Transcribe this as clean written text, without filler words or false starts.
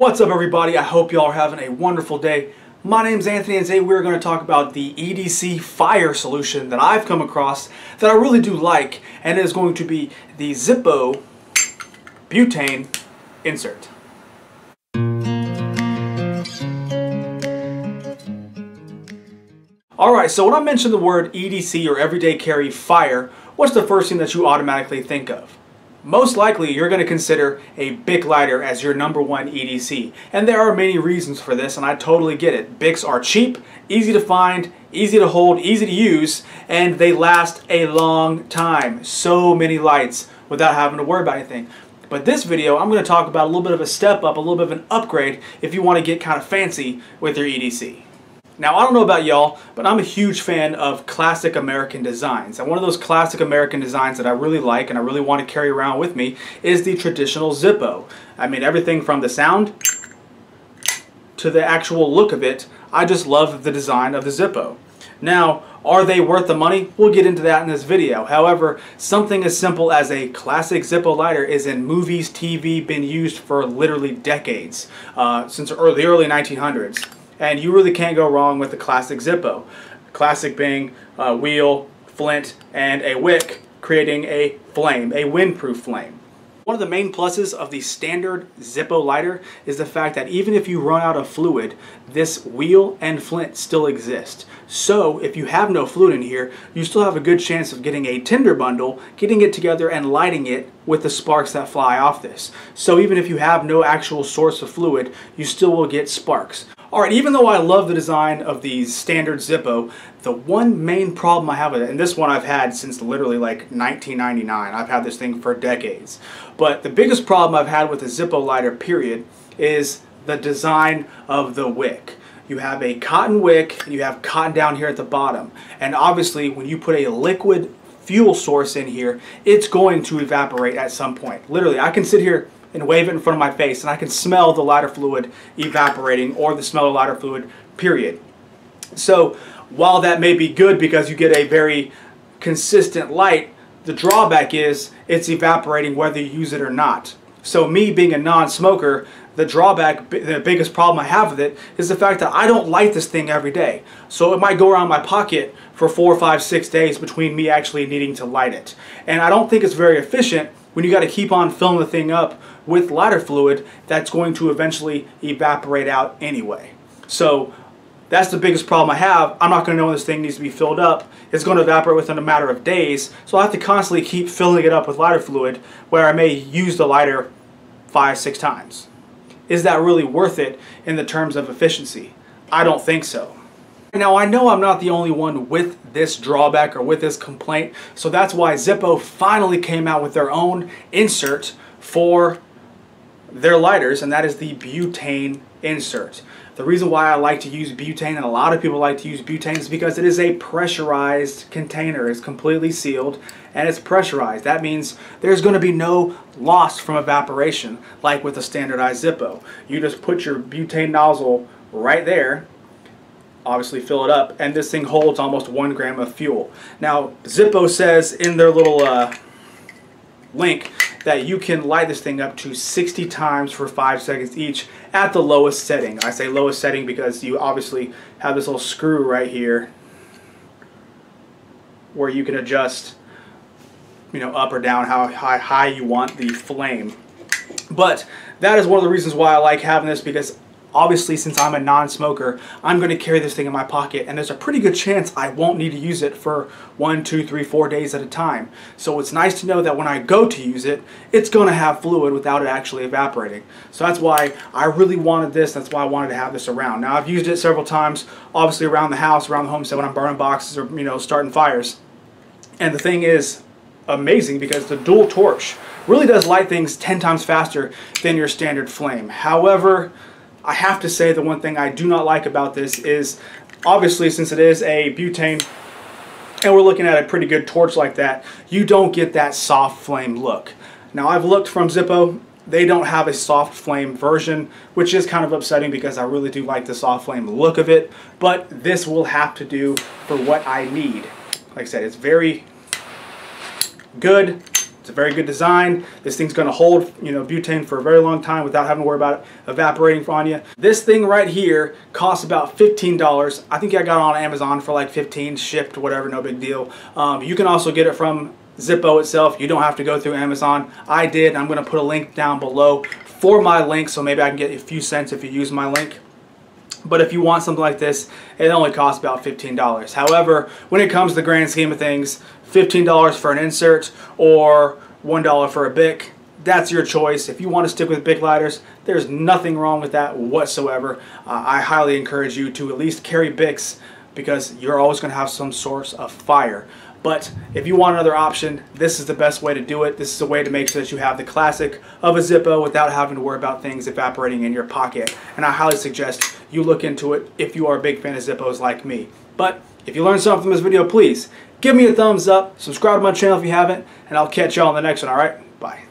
What's up, everybody? I hope y'all are having a wonderful day. My name's Anthony, and today we're going to talk about the EDC fire solution that I've come across that I really do like, and it is going to be the Zippo Butane insert. Alright, so when I mention the word EDC or everyday carry fire, what's the first thing that you automatically think of? Most likely you're going to consider a Bic lighter as your number one EDC. And there are many reasons for this, and I totally get it. Bics are cheap, easy to find, easy to hold, easy to use, and they last a long time. So many lights without having to worry about anything. But this video, I'm going to talk about a little bit of a step up, a little bit of an upgrade if you want to get kind of fancy with your EDC. Now, I don't know about y'all, but I'm a huge fan of classic American designs. And one of those classic American designs that I really like and I really want to carry around with me is the traditional Zippo. I mean, everything from the sound to the actual look of it, I just love the design of the Zippo. Now, are they worth the money? We'll get into that in this video. However, something as simple as a classic Zippo lighter is in movies, TV, been used for literally decades, since the early 1900s. And you really can't go wrong with the classic Zippo. Classic being a wheel, flint, and a wick, creating a flame, a windproof flame. One of the main pluses of the standard Zippo lighter is the fact that even if you run out of fluid, this wheel and flint still exist. So if you have no fluid in here, you still have a good chance of getting a tinder bundle, getting it together and lighting it with the sparks that fly off this. So even if you have no actual source of fluid, you still will get sparks. Alright, even though I love the design of the standard Zippo, the one main problem I have with it, and this one I've had since literally like 1999, I've had this thing for decades, but the biggest problem I've had with the Zippo lighter, period, is the design of the wick. You have a cotton wick, and you have cotton down here at the bottom, and obviously when you put a liquid fuel source in here, it's going to evaporate at some point. Literally, I can sit here and wave it in front of my face and I can smell the lighter fluid evaporating, or the smell of lighter fluid, period. So while that may be good because you get a very consistent light, the drawback is it's evaporating whether you use it or not. So me being a non-smoker, the drawback, the biggest problem I have with it is the fact that I don't light this thing every day. So it might go around my pocket for 4, 5, 6 days between me actually needing to light it. And I don't think it's very efficient when you got to keep on filling the thing up with lighter fluid that's going to eventually evaporate out anyway. So that's the biggest problem I have. I'm not going to know when this thing needs to be filled up. It's going to evaporate within a matter of days, so I have to constantly keep filling it up with lighter fluid where I may use the lighter 5, 6 times. Is that really worth it in the terms of efficiency? I don't think so. Now, I know I'm not the only one with this drawback or with this complaint, so that's why Zippo finally came out with their own insert for their lighters, and that is the butane insert. The reason why I like to use butane, and a lot of people like to use butane, is because it is a pressurized container. It's completely sealed and it's pressurized. That means there's going to be no loss from evaporation like with a standardized Zippo. You just put your butane nozzle right there, obviously fill it up, and this thing holds almost 1 gram of fuel. Now, Zippo says in their little link that you can light this thing up to 60 times for 5 seconds each at the lowest setting. I say lowest setting because you obviously have this little screw right here where you can adjust, you know, up or down how high you want the flame. But that is one of the reasons why I like having this, because obviously, since I'm a non-smoker, I'm going to carry this thing in my pocket, and there's a pretty good chance I won't need to use it for 1, 2, 3, 4 days at a time. So it's nice to know that when I go to use it, it's going to have fluid without it actually evaporating. So that's why I really wanted this. That's why I wanted to have this around. Now, I've used it several times, obviously around the house, around the homestead, when I'm burning boxes or, you know, starting fires. And the thing is amazing because the dual torch really does light things 10 times faster than your standard flame. However, I have to say the one thing I do not like about this is, obviously, since it is a butane and we're looking at a pretty good torch like that, you don't get that soft flame look. Now, I've looked from Zippo. They don't have a soft flame version, which is kind of upsetting because I really do like the soft flame look of it, but this will have to do for what I need. Like I said, it's very good, It's a very good design. This thing's going to hold, you know, butane for a very long time without having to worry about it evaporating on you. This thing right here costs about $15. I think I got it on Amazon for like 15, shipped, whatever, no big deal. You can also get it from Zippo itself. You don't have to go through Amazon. I did. I'm going to put a link down below for my link, so maybe I can get a few cents if you use my link. But if you want something like this, it only costs about $15. However, when it comes to the grand scheme of things, $15 for an insert or $1 for a Bic, that's your choice. If you want to stick with Bic lighters, there's nothing wrong with that whatsoever. I highly encourage you to at least carry Bics because you're always going to have some source of fire. But if you want another option, this is the best way to do it. This is a way to make sure that you have the classic of a Zippo without having to worry about things evaporating in your pocket. And I highly suggest you look into it if you are a big fan of Zippos like me. But if you learned something from this video, please give me a thumbs up, subscribe to my channel if you haven't, and I'll catch y'all on the next one, alright? Bye.